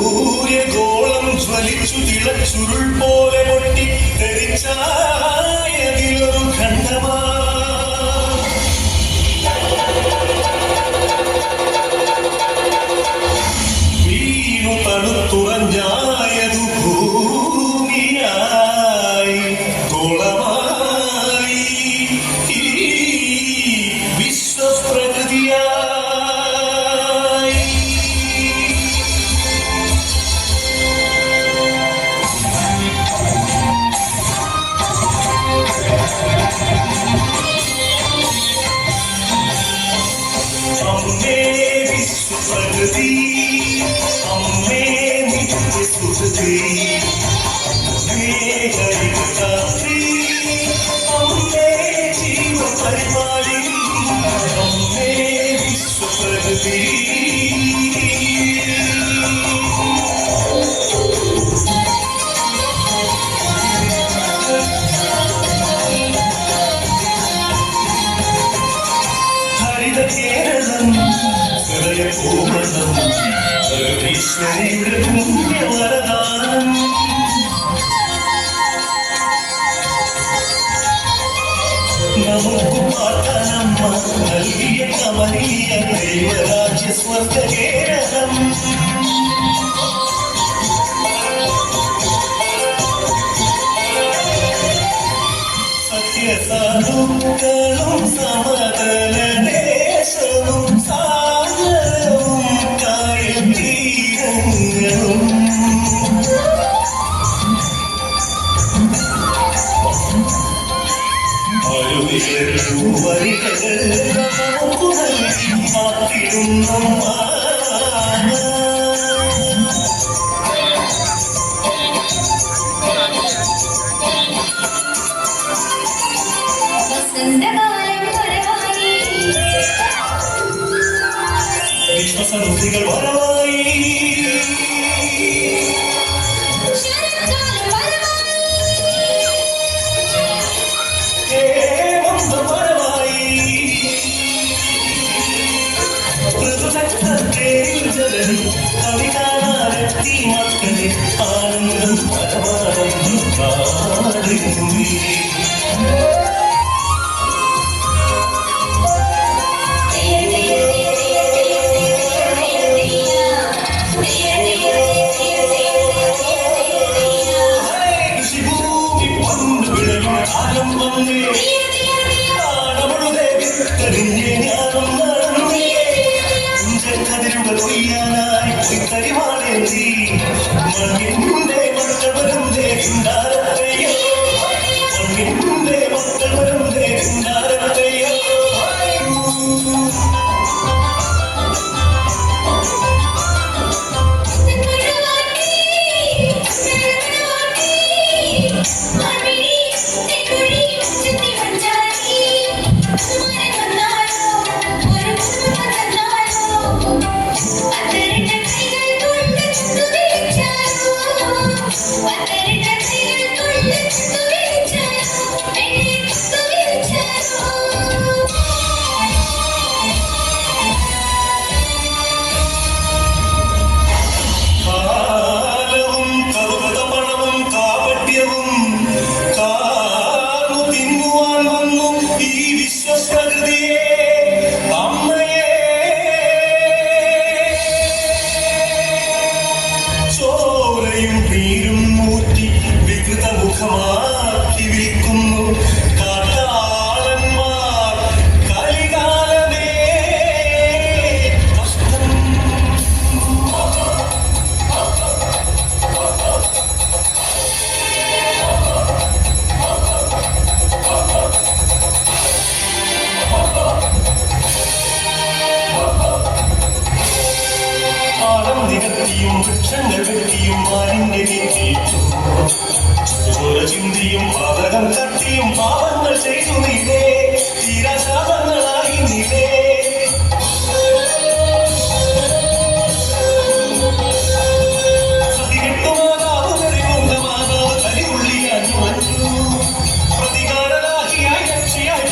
സൂര്യഗോളം ജ്വലിച്ചു തിളച്ചുരുൾ പോലെ പൊട്ടി തെരിച്ചായതിലൊരു ഖണ്ഡമാ വീണു തണുത്തുറഞ്ഞായതു ഭൂമിയായി ഗോളമായി വിശ്വപ്രകൃതിയായി. അമ്മേ വിശ്വപ്രകൃതി, അമ്മേ നിത്യസുഹൃതി, അമ്മേ ഹരിതരാത്രി, അമ്മേ ജീവപരിപാലിനി, അമ്മേ വിശ്വപ്രകൃതി. ഹരിതകേരളം ഹൃദയപൂർണം സർവീശ്വരിയുടെ പുണ്യവരദാനം. നമുക്ക് പാട്ടാനമ്മ നൽകിയ കമനീയ ദൈവരാജ്യ സ്വർഗകേരളം. സത്യസാധുക്കളും സമതലദേശവും സാഗരവും കായൽത്തീരങ്ങളും വരികൾ മാറ്റിടുന്നു. വിശ്വസനുഭൂതികൾ വരവായി, കവികാലെത്തി മക്കളെ ആനന്ദം പരമാനന്ദം പാടുന്നു. കൃഷിഭൂമി പണ്ട് വിളയും കാലം വന്നേ, കരിഞ്ഞേ ഞാനും നടന്നേ, കതിരുകൾ കൊയ്യാനായി കരിവാളേന്തി മണ്ണിന്റെ മക്കൾ വരുന്നേ ഉണ്ടാരത്തെയോ, മണ്ണിന്റെ മക്കൾ വരുന്നേ ഉണ്ടാരത്തെയോ. നീരും മൂറ്റി വികൃത മുഖമാക്കി വിൽക്കുന്നു കാട്ടാളന്മാർ. കലികാലമേ കഷ്ടം. പാടം നികത്തിയും വൃക്ഷങ്ങൾ വെട്ടിയും മാലിന്യമേറ്റിയും ചിന്തിയും പാതകം തട്ടിയും പാപങ്ങൾ ചെയ്തു നീലേ, തീരാശാപങ്ങളായി നീലേ. പ്രതികാരരാഹിയായി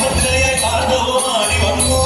ഭദ്രയായി താണ്ഡവമാടി വന്നു.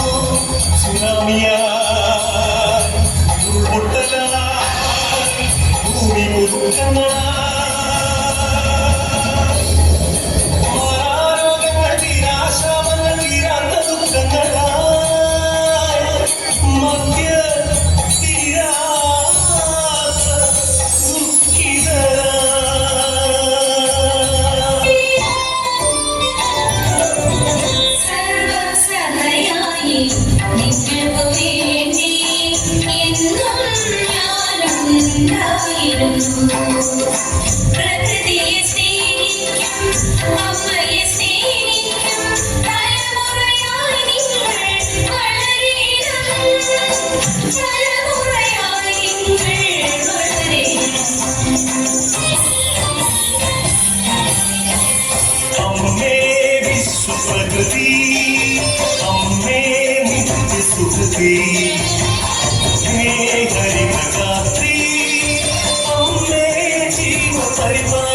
പ്രകൃതിയെ സ്നേഹിക്കും അമ്മയെ സ്നേഹിക്കും തലമുറയായി നിങ്ങൾ വളരണം തലമുറയായി നിങ്ങൾ വളരണം അമ്മേ വിശ്വപ്രകൃതി അമ്മേ നിത്യസുഹൃതി ഹേ ഹരിപ്രകാത്രി അമ്മേ ജീവപരിപാലി